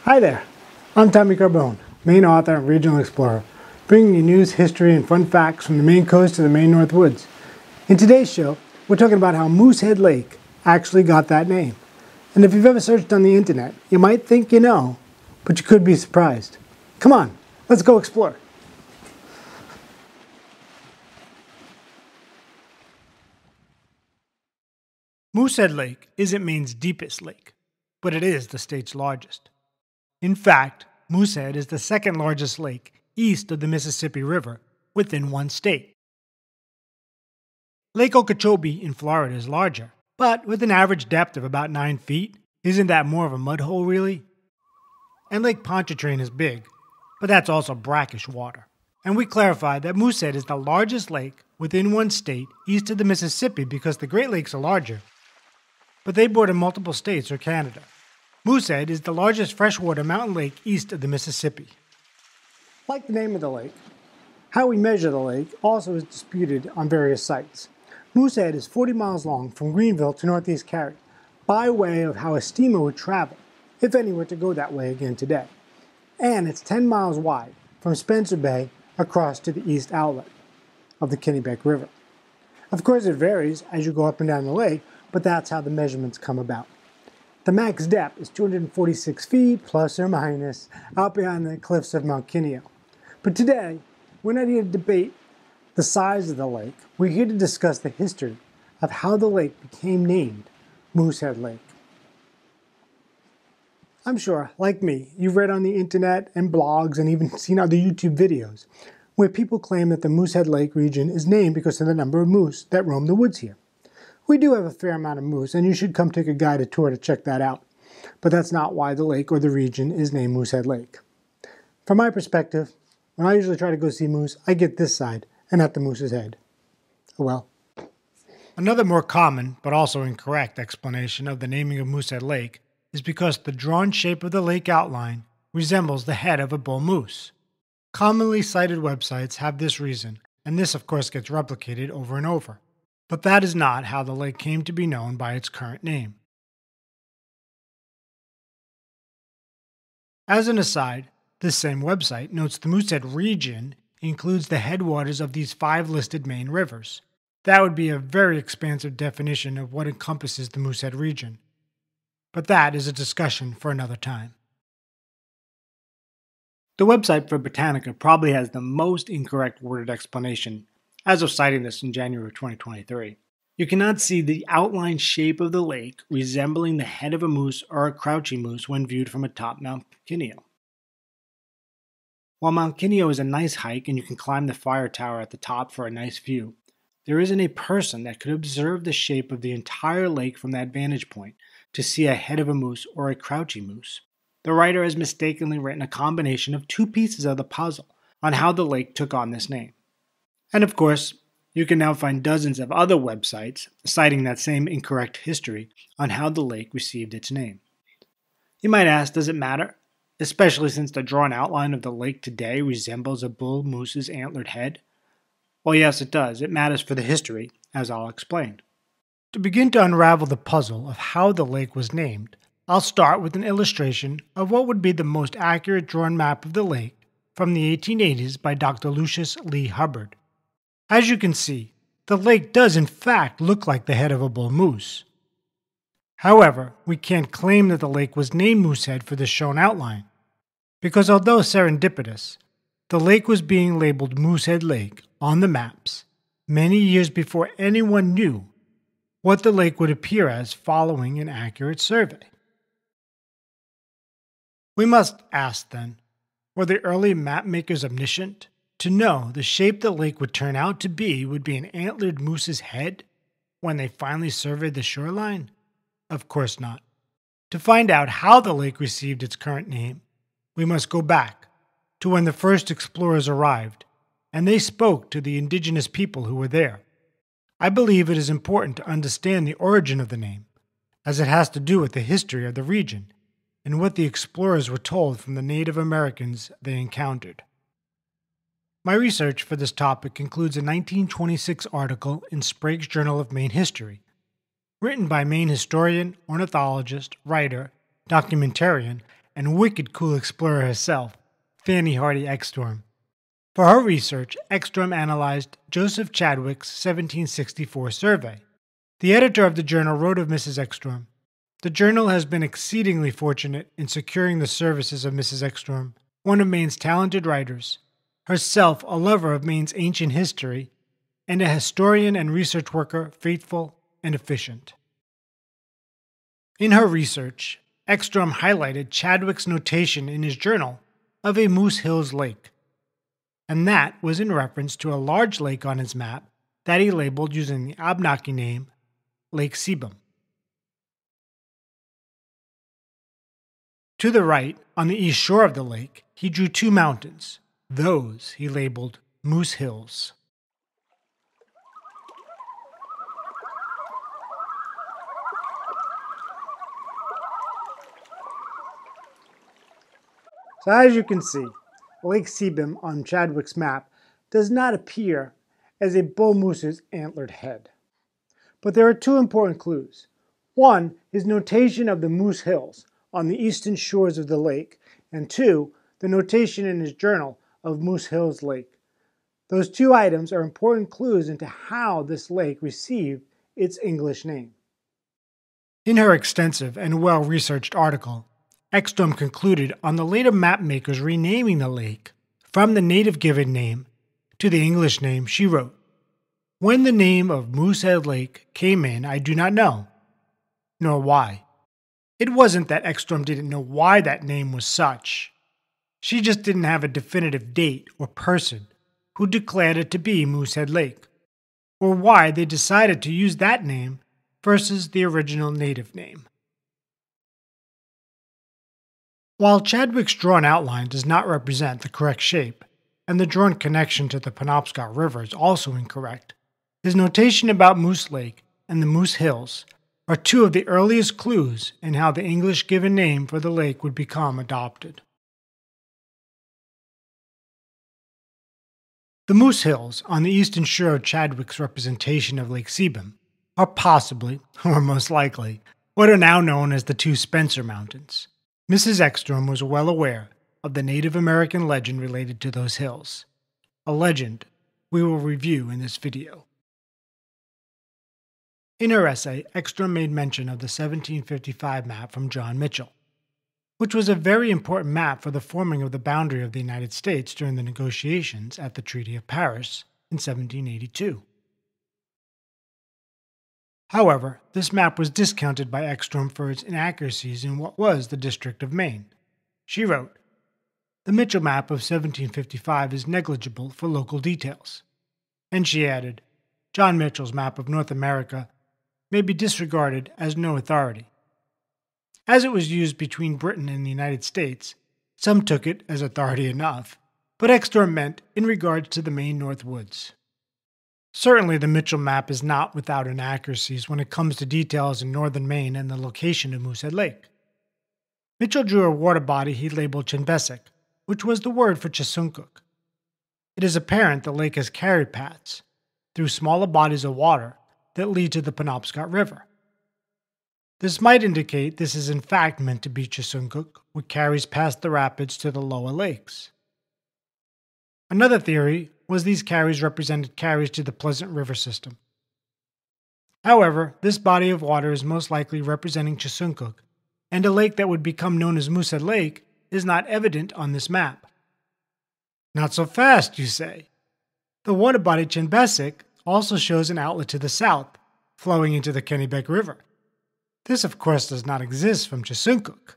Hi there, I'm Tommy Carbone, Maine author and regional explorer, bringing you news, history, and fun facts from the Maine coast to the Maine North Woods. In today's show, we're talking about how Moosehead Lake actually got that name. And if you've ever searched on the internet, you might think you know, but you could be surprised. Come on, let's go explore. Moosehead Lake isn't Maine's deepest lake, but it is the state's largest. In fact, Moosehead is the second largest lake east of the Mississippi River within one state. Lake Okeechobee in Florida is larger, but with an average depth of about 9 feet, isn't that more of a mud hole really? And Lake Pontchartrain is big, but that's also brackish water. And we clarified that Moosehead is the largest lake within one state east of the Mississippi because the Great Lakes are larger, but they border multiple states or Canada. Moosehead is the largest freshwater mountain lake east of the Mississippi. Like the name of the lake, how we measure the lake also is disputed on various sites. Moosehead is 40 miles long from Greenville to Northeast Cary, by way of how a steamer would travel, if any were to go that way again today. And it's 10 miles wide from Spencer Bay across to the east outlet of the Kennebec River. Of course, it varies as you go up and down the lake, but that's how the measurements come about. The max depth is 246 feet, plus or minus, out beyond the cliffs of Mount Kineo. But today, we're not here to debate the size of the lake. We're here to discuss the history of how the lake became named Moosehead Lake. I'm sure, like me, you've read on the internet and blogs and even seen other YouTube videos where people claim that the Moosehead Lake region is named because of the number of moose that roam the woods here. We do have a fair amount of moose, and you should come take a guided tour to check that out. But that's not why the lake or the region is named Moosehead Lake. From my perspective, when I usually try to go see moose, I get this side and not the moose's head. Oh well. Another more common, but also incorrect explanation of the naming of Moosehead Lake is because the drawn shape of the lake outline resembles the head of a bull moose. Commonly cited websites have this reason, and this of course gets replicated over and over. But that is not how the lake came to be known by its current name. As an aside, this same website notes the Moosehead region includes the headwaters of these 5 listed main rivers. That would be a very expansive definition of what encompasses the Moosehead region. But that is a discussion for another time. The website for Britannica probably has the most incorrect worded explanation as of citing this in January of 2023. You cannot see the outline shape of the lake resembling the head of a moose or a crouching moose when viewed from atop Mount Kineo. While Mount Kineo is a nice hike and you can climb the fire tower at the top for a nice view, there isn't a person that could observe the shape of the entire lake from that vantage point to see a head of a moose or a crouching moose. The writer has mistakenly written a combination of 2 pieces of the puzzle on how the lake took on this name. And of course, you can now find dozens of other websites citing that same incorrect history on how the lake received its name. You might ask, does it matter? Especially since the drawn outline of the lake today resembles a bull moose's antlered head? Well, yes, it does. It matters for the history, as I'll explain. To begin to unravel the puzzle of how the lake was named, I'll start with an illustration of what would be the most accurate drawn map of the lake from the 1880s by Dr. Lucius Lee Hubbard. As you can see, the lake does in fact look like the head of a bull moose. However, we can't claim that the lake was named Moosehead for the shown outline, because although serendipitous, the lake was being labeled Moosehead Lake on the maps many years before anyone knew what the lake would appear as following an accurate survey. We must ask then, were the early map makers omniscient? To know the shape the lake would turn out to be would be an antlered moose's head when they finally surveyed the shoreline? Of course not. To find out how the lake received its current name, we must go back to when the first explorers arrived, and they spoke to the indigenous people who were there. I believe it is important to understand the origin of the name, as it has to do with the history of the region and what the explorers were told from the Native Americans they encountered. My research for this topic includes a 1926 article in Sprague's Journal of Maine History, written by Maine historian, ornithologist, writer, documentarian, and wicked cool explorer herself, Fanny Hardy Ekstrom. For her research, Ekstrom analyzed Joseph Chadwick's 1764 survey. The editor of the journal wrote of Mrs. Ekstrom, "The journal has been exceedingly fortunate in securing the services of Mrs. Ekstrom, one of Maine's talented writers, herself a lover of Maine's ancient history, and a historian and research worker faithful and efficient." In her research, Ekstrom highlighted Chadwick's notation in his journal of a Moose Hills Lake, and that was in reference to a large lake on his map that he labeled using the Abenaki name Lake Sebum. To the right, on the east shore of the lake, he drew two mountains. Those he labeled Moose Hills. So as you can see, Lake Sebum on Chadwick's map does not appear as a bull moose's antlered head. But there are two important clues. One, his notation of the Moose Hills on the eastern shores of the lake, and two, the notation in his journal of Moose Hills Lake. Those two items are important clues into how this lake received its English name. In her extensive and well-researched article, Ekstrom concluded on the later mapmakers renaming the lake from the native given name to the English name. She wrote, "When the name of Moosehead Lake came in, I do not know, nor why." It wasn't that Ekstrom didn't know why that name was such. She just didn't have a definitive date or person who declared it to be Moosehead Lake, or why they decided to use that name versus the original native name. While Chadwick's drawn outline does not represent the correct shape, and the drawn connection to the Penobscot River is also incorrect, his notation about Moose Lake and the Moose Hills are two of the earliest clues in how the English given name for the lake would become adopted. The Moose Hills on the eastern shore of Chadwick's representation of Lake Sebum are possibly, or most likely, what are now known as the two Spencer Mountains. Mrs. Ekstrom was well aware of the Native American legend related to those hills, a legend we will review in this video. In her essay, Ekstrom made mention of the 1755 map from John Mitchell, which was a very important map for the forming of the boundary of the United States during the negotiations at the Treaty of Paris in 1782. However, this map was discounted by Ekstrom for its inaccuracies in what was the District of Maine. She wrote, "The Mitchell map of 1755 is negligible for local details." And she added, "John Mitchell's map of North America may be disregarded as no authority. As it was used between Britain and the United States, some took it as authority enough, but Ekstrom meant in regards to the Maine North Woods." Certainly, the Mitchell map is not without inaccuracies when it comes to details in northern Maine and the location of Moosehead Lake. Mitchell drew a water body he labeled Chenbesic, which was the word for Chesuncook. It is apparent the lake has carried paths through smaller bodies of water that lead to the Penobscot River. This might indicate this is in fact meant to be Chesuncook, which carries past the rapids to the lower lakes. Another theory was these carries represented carries to the Pleasant River system. However, this body of water is most likely representing Chesuncook, and a lake that would become known as Moosehead Lake is not evident on this map. Not so fast, you say. The water body Chenbesic also shows an outlet to the south, flowing into the Kennebec River. This, of course, does not exist from Chesuncook.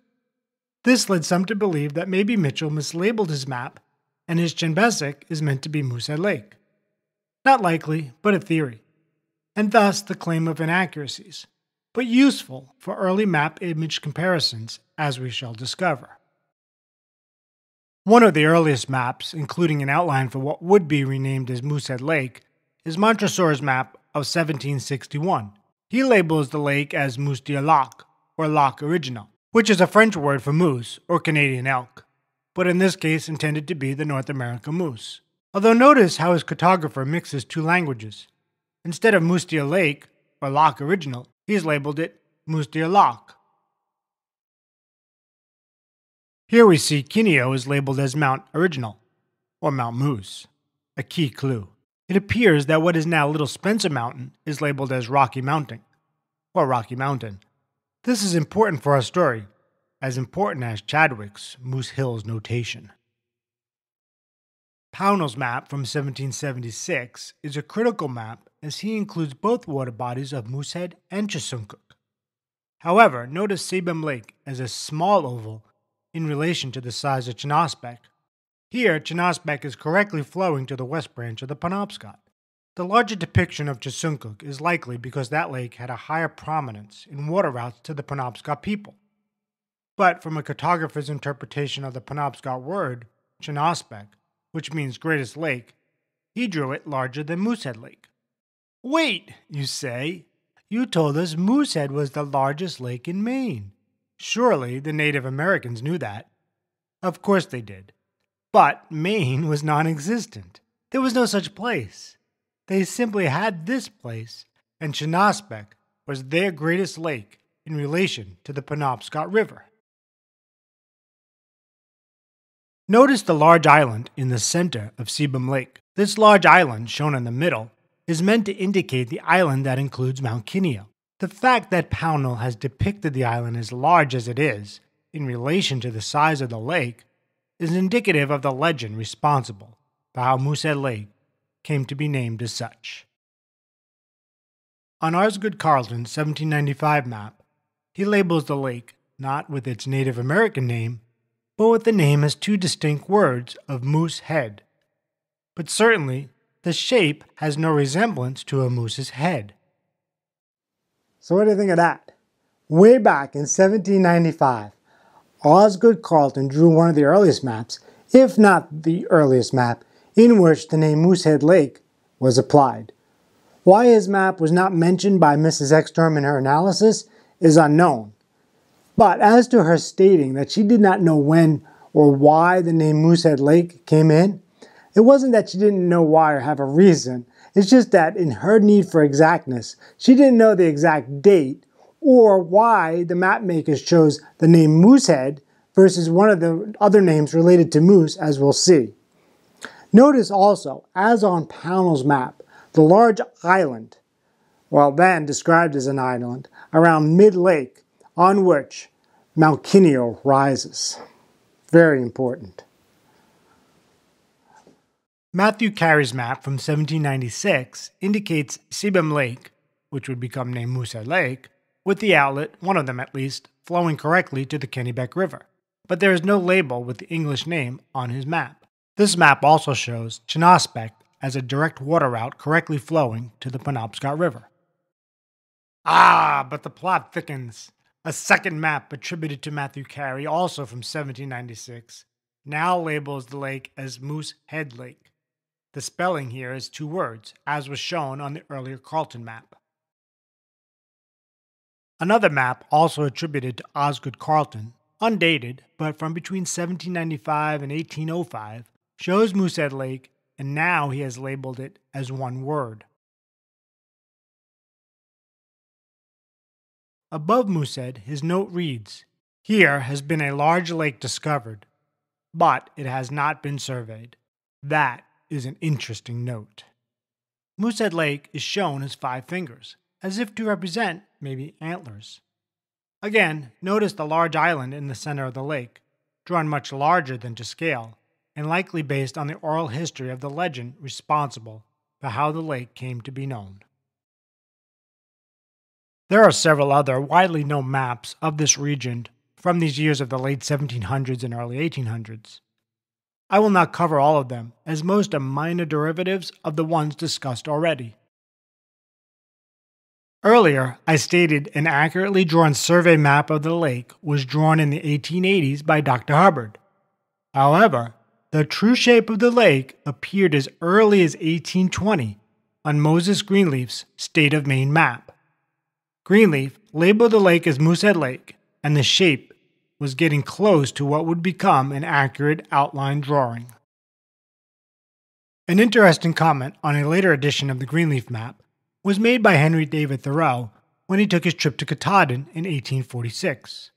This led some to believe that maybe Mitchell mislabeled his map and his Chenbesic is meant to be Moosehead Lake. Not likely, but a theory, and thus the claim of inaccuracies, but useful for early map image comparisons, as we shall discover. One of the earliest maps, including an outline for what would be renamed as Moosehead Lake, is Montresor's map of 1761. He labels the lake as Moose Deer Lac, or Lac Original, which is a French word for moose or Canadian elk, but in this case intended to be the North American moose. Although notice how his cartographer mixes two languages. Instead of Moose Deer Lake, or Lac Original, he's labeled it Moose Deer Lac. Here we see Kineo is labeled as Mount Original, or Mount Moose, a key clue. It appears that what is now Little Spencer Mountain is labeled as Rocky Mountain, or Rocky Mountain. This is important for our story, as important as Chadwick's Moose Hills notation. Pownall's map from 1776 is a critical map as he includes both water bodies of Moosehead and Chasunkuk. However, notice Sebum Lake as a small oval in relation to the size of Chenospec. Here, Chenospec is correctly flowing to the west branch of the Penobscot. The larger depiction of Chasunkuk is likely because that lake had a higher prominence in water routes to the Penobscot people. But from a cartographer's interpretation of the Penobscot word, Chenospec, which means greatest lake, he drew it larger than Moosehead Lake. Wait, you say? You told us Moosehead was the largest lake in Maine. Surely the Native Americans knew that. Of course they did. But Maine was non-existent. There was no such place. They simply had this place, and Chenospec was their greatest lake in relation to the Penobscot River. Notice the large island in the center of Sebum Lake. This large island, shown in the middle, is meant to indicate the island that includes Mount Kineo. The fact that Pownall has depicted the island as large as it is, in relation to the size of the lake, is indicative of the legend responsible for how Moosehead Lake came to be named as such. On Osgood Carleton's 1795 map, he labels the lake not with its Native American name, but with the name as two distinct words of Moose Head. But certainly, the shape has no resemblance to a moose's head. So what do you think of that? Way back in 1795, Osgood Carleton drew one of the earliest maps, if not the earliest map, in which the name Moosehead Lake was applied. Why his map was not mentioned by Mrs. Ekstrom in her analysis is unknown. But as to her stating that she did not know when or why the name Moosehead Lake came in, it wasn't that she didn't know why or have a reason. It's just that in her need for exactness, she didn't know the exact date or why the map makers chose the name Moosehead versus one of the other names related to moose, as we'll see. Notice also, as on Pownall's map, the large island, well then described as an island, around mid-lake, on which Mount Kineo rises. Very important. Matthew Carey's map from 1796 indicates Sebum Lake, which would become named Moosehead Lake, with the outlet, one of them at least, flowing correctly to the Kennebec River. But there is no label with the English name on his map. This map also shows Chenospec as a direct water route correctly flowing to the Penobscot River. But the plot thickens. A second map attributed to Matthew Carey, also from 1796, now labels the lake as Moosehead Lake. The spelling here is two words, as was shown on the earlier Carleton map. Another map, also attributed to Osgood Carleton, undated, but from between 1795 and 1805, shows Moosehead Lake, and now he has labeled it as one word. Above Moosehead, his note reads, "Here has been a large lake discovered, but it has not been surveyed." That is an interesting note. Moosehead Lake is shown as 5 fingers, as if to represent maybe antlers. Again, notice the large island in the center of the lake, drawn much larger than to scale, and likely based on the oral history of the legend responsible for how the lake came to be known. There are several other widely known maps of this region from these years of the late 1700s and early 1800s. I will not cover all of them, as most are minor derivatives of the ones discussed already. Earlier, I stated an accurately drawn survey map of the lake was drawn in the 1880s by Dr. Hubbard. However, the true shape of the lake appeared as early as 1820 on Moses Greenleaf's State of Maine map. Greenleaf labeled the lake as Moosehead Lake, and the shape was getting close to what would become an accurate outline drawing. An interesting comment on a later edition of the Greenleaf map was made by Henry David Thoreau when he took his trip to Katahdin in 1846.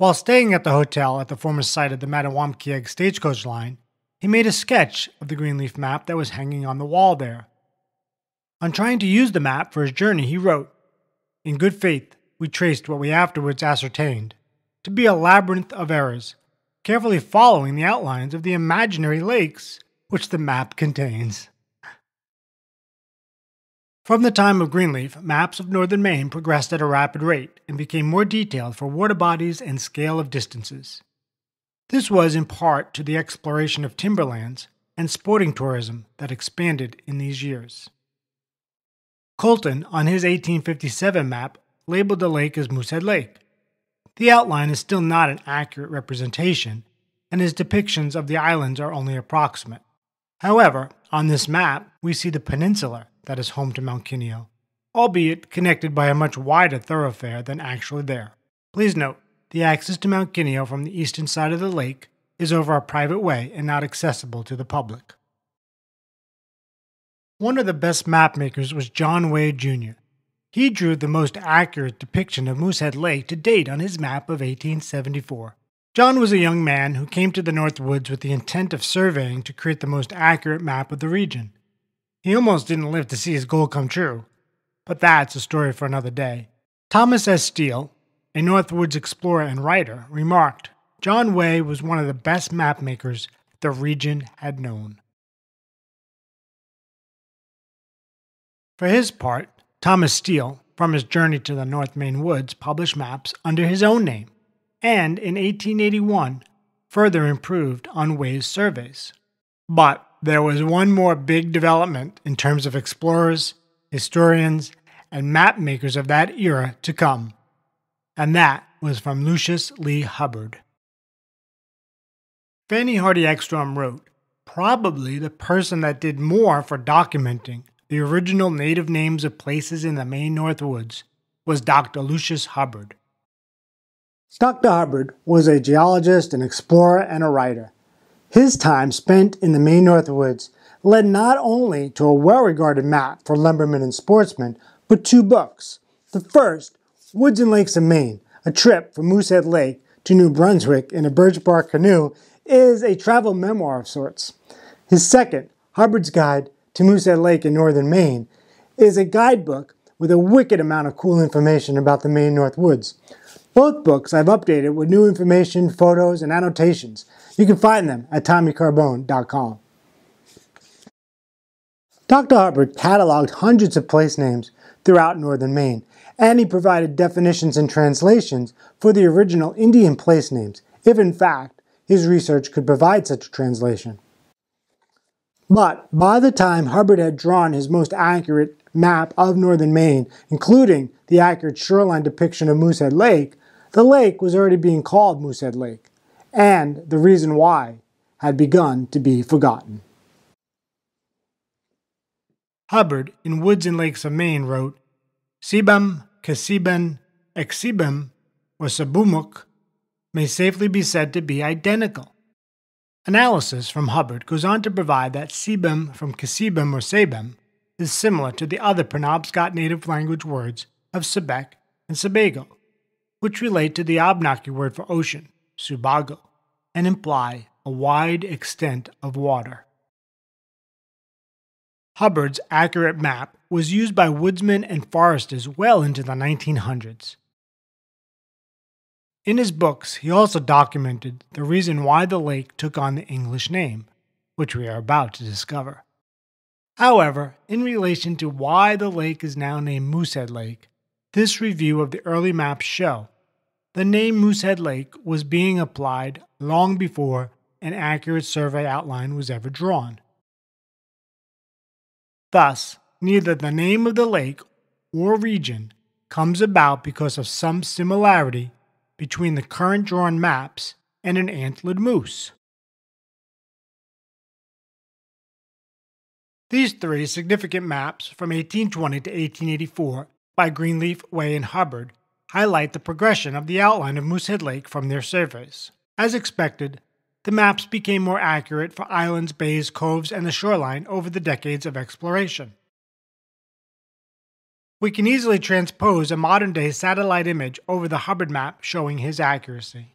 While staying at the hotel at the former site of the Mattawamkeag stagecoach line, he made a sketch of the Greenleaf map that was hanging on the wall there. On trying to use the map for his journey, he wrote, "In good faith, we traced what we afterwards ascertained to be a labyrinth of errors, carefully following the outlines of the imaginary lakes which the map contains." From the time of Greenleaf, maps of northern Maine progressed at a rapid rate and became more detailed for water bodies and scale of distances. This was in part to the exploration of timberlands and sporting tourism that expanded in these years. Colton, on his 1857 map, labeled the lake as Moosehead Lake. The outline is still not an accurate representation, and his depictions of the islands are only approximate. However, on this map, we see the peninsula that is home to Mount Kineo, albeit connected by a much wider thoroughfare than actually there. Please note, the access to Mount Kineo from the eastern side of the lake is over a private way and not accessible to the public. One of the best map makers was John Way, Jr. He drew the most accurate depiction of Moosehead Lake to date on his map of 1874. John was a young man who came to the North Woods with the intent of surveying to create the most accurate map of the region. He almost didn't live to see his goal come true, but that's a story for another day. Thomas S. Steele, a Northwoods explorer and writer, remarked, "John Way was one of the best map makers the region had known." For his part, Thomas Steele, from his journey to the North Maine woods, published maps under his own name, and in 1881 further improved on Way's surveys. But there was one more big development in terms of explorers, historians, and map makers of that era to come, and that was from Lucius Lee Hubbard. Fanny Hardy Ekstrom wrote, "Probably the person that did more for documenting the original native names of places in the Maine North Woods was Dr. Lucius Hubbard." Dr. Hubbard was a geologist, an explorer, and a writer. His time spent in the Maine North Woods led not only to a well-regarded map for lumbermen and sportsmen, but 2 books. The first, Woods and Lakes of Maine, a trip from Moosehead Lake to New Brunswick in a birch bark canoe, is a travel memoir of sorts. His second, Hubbard's Guide to Moosehead Lake in northern Maine, is a guidebook with a wicked amount of cool information about the Maine North Woods. Both books I've updated with new information, photos, and annotations. You can find them at TommyCarbone.com. Dr. Hubbard cataloged hundreds of place names throughout northern Maine, and he provided definitions and translations for the original Indian place names, if in fact his research could provide such a translation. But by the time Hubbard had drawn his most accurate map of northern Maine, including the accurate shoreline depiction of Moosehead Lake, the lake was already being called Moosehead Lake, and the reason why had begun to be forgotten. Hubbard, in Woods and Lakes of Maine, wrote, "Sebum, Casebum, Exebum, or Sebumuk may safely be said to be identical." Analysis from Hubbard goes on to provide that Sebum from Casebum or Sebum is similar to the other Penobscot native language words of Sebec and Sebago, which relate to the Abenaki word for ocean, Subago, and imply a wide extent of water. Hubbard's accurate map was used by woodsmen and foresters well into the 1900s. In his books, he also documented the reason why the lake took on the English name, which we are about to discover. However, in relation to why the lake is now named Moosehead Lake, this review of the early maps show the name Moosehead Lake was being applied long before an accurate survey outline was ever drawn. Thus, neither the name of the lake or region comes about because of some similarity between the current drawn maps and an antlered moose. These 3 significant maps from 1820 to 1884 by Greenleaf, Way, and Hubbard highlight the progression of the outline of Moosehead Lake from their surveys. As expected, the maps became more accurate for islands, bays, coves, and the shoreline over the decades of exploration. We can easily transpose a modern-day satellite image over the Hubbard map showing his accuracy.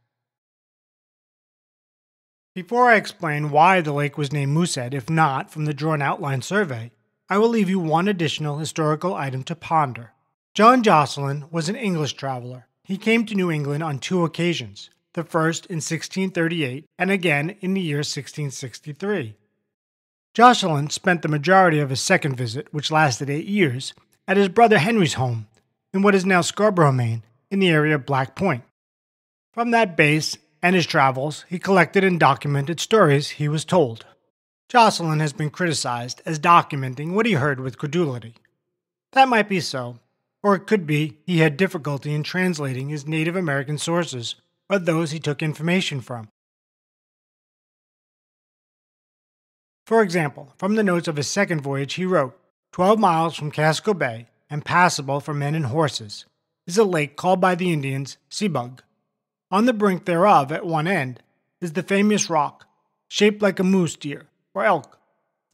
Before I explain why the lake was named Moosehead, if not from the drawn outline survey, I will leave you one additional historical item to ponder. John Josselyn was an English traveler. He came to New England on two occasions, the first in 1638 and again in the year 1663. Josselyn spent the majority of his second visit, which lasted 8 years, at his brother Henry's home in what is now Scarborough, Maine, in the area of Black Point. From that base and his travels, he collected and documented stories he was told. Josselyn has been criticized as documenting what he heard with credulity. That might be so, or it could be he had difficulty in translating his Native American sources or those he took information from. For example, from the notes of his second voyage he wrote, 12 miles from Casco Bay, and passable for men and horses, is a lake called by the Indians Sebug. On the brink thereof, at one end, is the famous rock, shaped like a moose deer, or elk,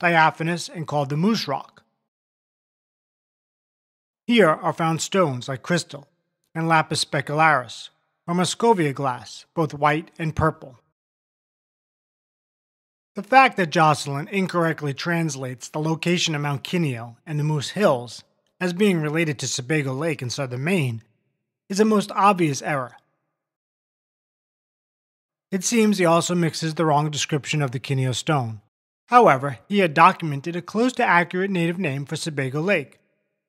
diaphanous and called the Moose Rock. Here are found stones like crystal, and lapis specularis, or Muscovia glass, both white and purple. The fact that Josselyn incorrectly translates the location of Mount Kineo and the Moose Hills as being related to Sebago Lake in southern Maine is a most obvious error. It seems he also mixes the wrong description of the Kineo stone. However, he had documented a close to accurate native name for Sebago Lake,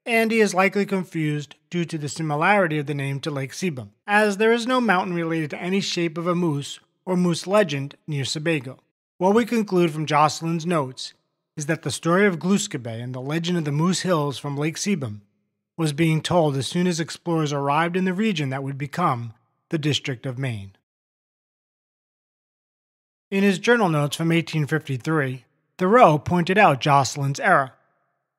and he is likely confused due to the similarity of the name to Lake Sebum, as there is no mountain related to any shape of a moose or moose legend near Sebago. What we conclude from Josselyn's notes is that the story of Gluska Bay and the legend of the Moose Hills from Lake Sebum was being told as soon as explorers arrived in the region that would become the District of Maine. In his journal notes from 1853, Thoreau pointed out Josselyn's error.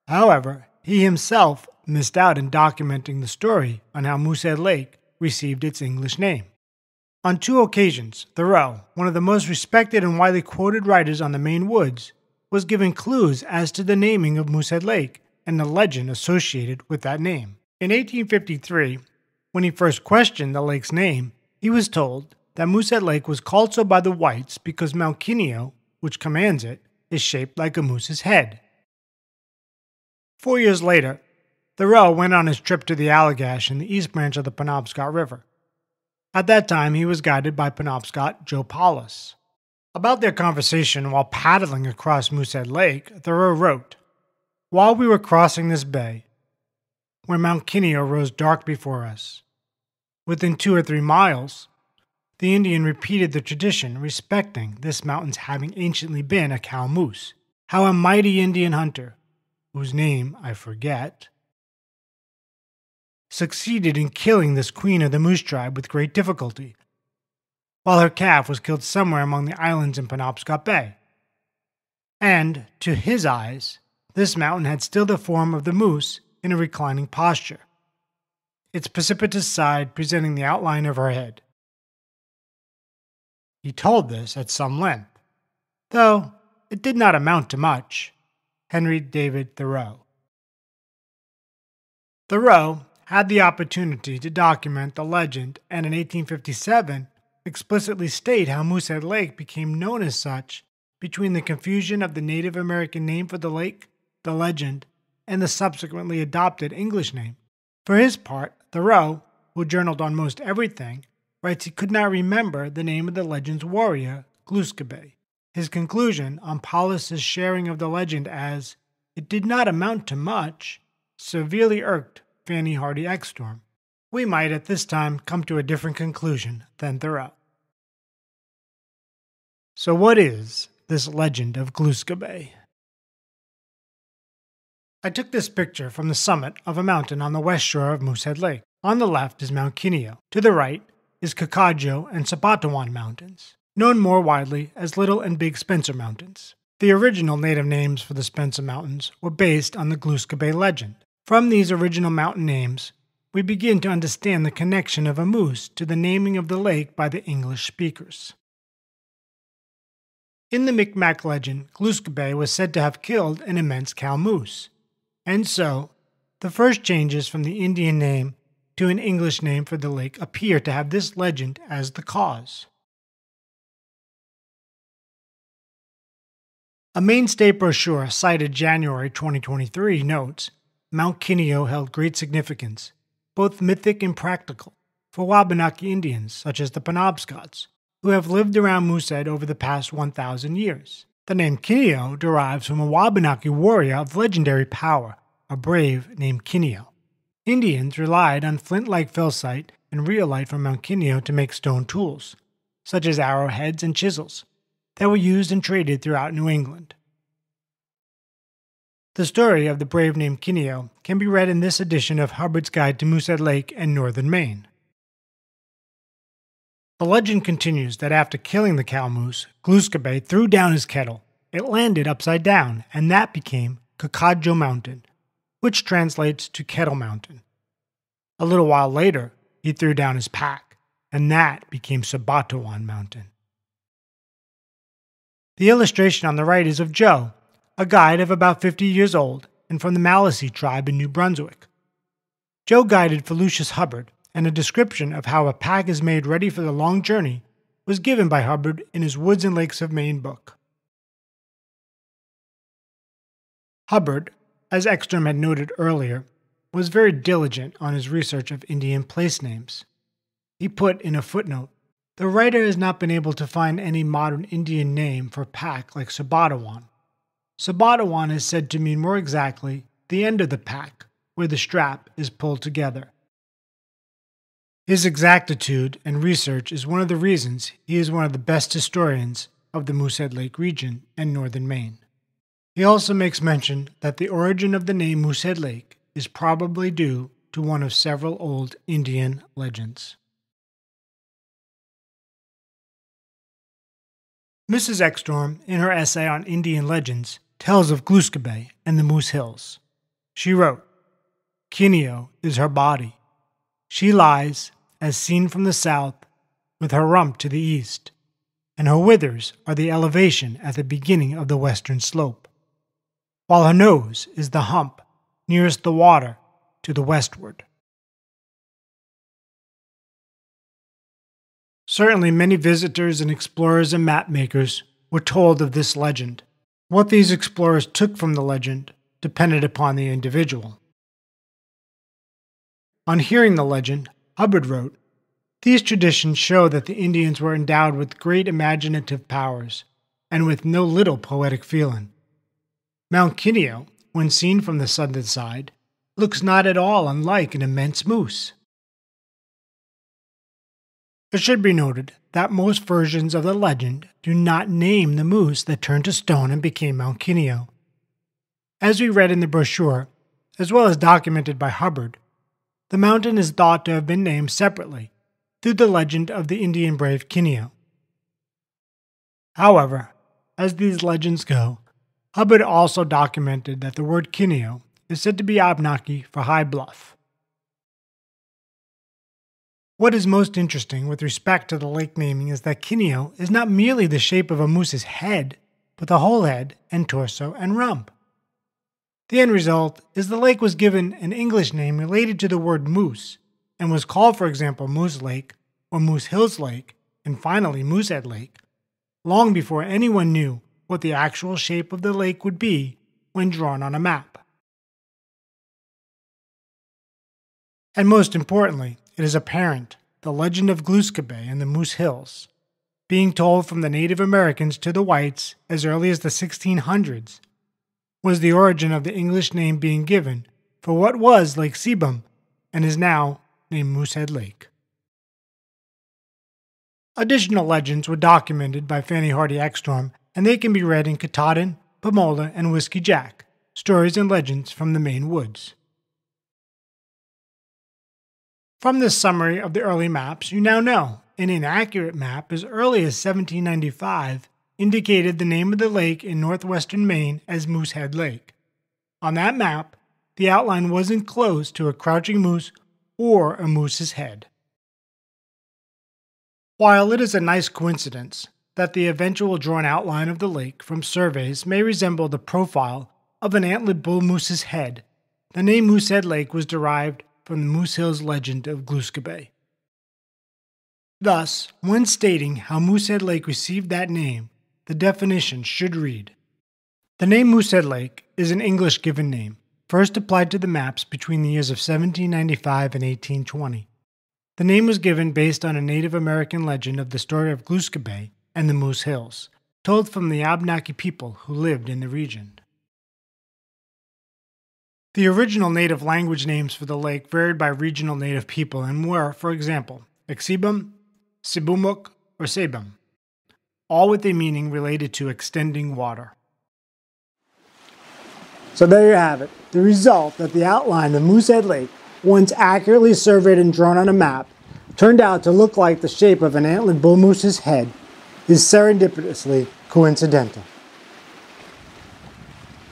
However, he himself missed out in documenting the story on how Moosehead Lake received its English name. On 2 occasions, Thoreau, one of the most respected and widely quoted writers on the Maine woods, was given clues as to the naming of Moosehead Lake and the legend associated with that name. In 1853, when he first questioned the lake's name, he was told that Moosehead Lake was called so by the whites because Mount Kineo, which commands it, is shaped like a moose's head. 4 years later, Thoreau went on his trip to the Allagash in the East Branch of the Penobscot River. At that time, he was guided by Penobscot Joe Paulus. About their conversation while paddling across Moosehead Lake, Thoreau wrote, "While we were crossing this bay, where Mount Kineo rose dark before us, within 2 or 3 miles, the Indian repeated the tradition respecting this mountain's having anciently been a cow moose, how a mighty Indian hunter, whose name I forget, succeeded in killing this queen of the moose tribe with great difficulty, while her calf was killed somewhere among the islands in Penobscot Bay. And, to his eyes, this mountain had still the form of the moose in a reclining posture, its precipitous side presenting the outline of her head." He told this at some length, though it did not amount to much. Henry David Thoreau. Thoreau had the opportunity to document the legend and in 1857 explicitly state how Moosehead Lake became known as such between the confusion of the Native American name for the lake, the legend, and the subsequently adopted English name. For his part, Thoreau, who journaled on most everything, writes he could not remember the name of the legend's warrior, Gluska Bay. His conclusion on Paulus's sharing of the legend as "it did not amount to much" severely irked Fanny Hardy Ekstrom. We might at this time come to a different conclusion than Thoreau. So what is this legend of Gluska Bay? I took this picture from the summit of a mountain on the west shore of Moosehead Lake. On the left is Mount Kineo. To the right is Kakajo and Sapatawan Mountains, known more widely as Little and Big Spencer Mountains. The original native names for the Spencer Mountains were based on the Gluska Bay legend. From these original mountain names, we begin to understand the connection of a moose to the naming of the lake by the English speakers. In the Micmac legend, Gluska Bay was said to have killed an immense cow moose, and so The first changes from the Indian name to an English name for the lake appear to have this legend as the cause. A Maine State brochure cited January 2023 notes, Mount Kineo held great significance, both mythic and practical, for Wabanaki Indians such as the Penobscots, who have lived around Moosehead over the past 1,000 years. The name Kineo derives from a Wabanaki warrior of legendary power, a brave named Kineo. Indians relied on flint-like felsite and rhyolite from Mount Kineo to make stone tools, such as arrowheads and chisels, that were used and traded throughout New England. The story of the brave named Kineo can be read in this edition of Hubbard's Guide to Moosehead Lake and Northern Maine. The legend continues that after killing the cow moose, Glooscapbey threw down his kettle. It landed upside down, and that became Cocodjo Mountain, which translates to Kettle Mountain. A little while later, he threw down his pack, and that became Sabatawan Mountain. The illustration on the right is of Joe, a guide of about 50 years old and from the Maliseet tribe in New Brunswick. Joe guided for Lucius Hubbard, and a description of how a pack is made ready for the long journey was given by Hubbard in his Woods and Lakes of Maine book. Hubbard, as Ekstrom had noted earlier, was very diligent on his research of Indian place names. He put in a footnote, "The writer has not been able to find any modern Indian name for pack like Sabatawan. Sabatawan is said to mean more exactly the end of the pack, where the strap is pulled together." His exactitude and research is one of the reasons he is one of the best historians of the Moosehead Lake region and northern Maine. He also makes mention that the origin of the name Moosehead Lake is probably due to one of several old Indian legends. Mrs. Ekstrom, in her essay on Indian legends, tells of Glooscapbey and the Moose Hills. She wrote, "Kineo is her body. She lies, as seen from the south, with her rump to the east, and her withers are the elevation at the beginning of the western slope, while her nose is the hump nearest the water to the westward." Certainly many visitors and explorers and map makers were told of this legend. What these explorers took from the legend depended upon the individual. On hearing the legend, Hubbard wrote, "These traditions show that the Indians were endowed with great imaginative powers, and with no little poetic feeling. Mount Kineo, when seen from the southern side, looks not at all unlike an immense moose." It should be noted that most versions of the legend do not name the moose that turned to stone and became Mount Kineo. As we read in the brochure, as well as documented by Hubbard, the mountain is thought to have been named separately through the legend of the Indian brave Kineo. However, as these legends go, Hubbard also documented that the word Kineo is said to be Abenaki for high bluff. What is most interesting with respect to the lake naming is that Kineo is not merely the shape of a moose's head, but the whole head and torso and rump. The end result is the lake was given an English name related to the word moose, and was called, for example, Moose Lake or Moose Hills Lake, and finally Moosehead Lake, long before anyone knew what the actual shape of the lake would be when drawn on a map. And most importantly, it is apparent the legend of Glooscapbey and the Moose Hills, being told from the Native Americans to the whites as early as the 1600s, was the origin of the English name being given for what was Lake Sebum and is now named Moosehead Lake. Additional legends were documented by Fanny Hardy Ekstrom, and they can be read in Katahdin, Pamola, and Whiskey Jack, Stories and Legends from the Maine Woods. From this summary of the early maps, you now know an inaccurate map as early as 1795 indicated the name of the lake in northwestern Maine as Moosehead Lake. On that map, the outline wasn't close to a crouching moose or a moose's head. While it is a nice coincidence that the eventual drawn outline of the lake from surveys may resemble the profile of an antlered bull moose's head, The name Moosehead Lake was derived from the Moose Hills legend of Gluska Bay. Thus, when stating how Moosehead Lake received that name, the definition should read, the name Moosehead Lake is an English given name, first applied to the maps between the years of 1795 and 1820. The name was given based on a Native American legend of the story of Gluska Bay and the Moose Hills, told from the Abenaki people who lived in the region. The original native language names for the lake varied by regional native people and were, for example, Exibum, Sibumuk, or Sebum, all with a meaning related to extending water. So there you have it, the result that the outline of Moosehead Lake, once accurately surveyed and drawn on a map, turned out to look like the shape of an antlered bull moose's head, is serendipitously coincidental.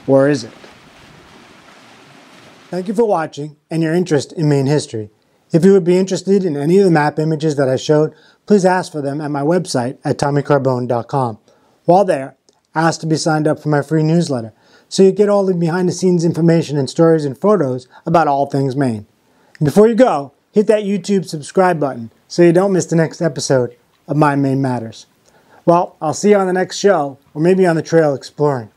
Or is it? Thank you for watching and your interest in Maine history. If you would be interested in any of the map images that I showed, please ask for them at my website at TommyCarbone.com. While there, ask to be signed up for my free newsletter, so you get all the behind-the-scenes information and stories and photos about all things Maine. And before you go, hit that YouTube subscribe button so you don't miss the next episode of My Maine Matters. Well, I'll see you on the next show, or maybe on the trail exploring.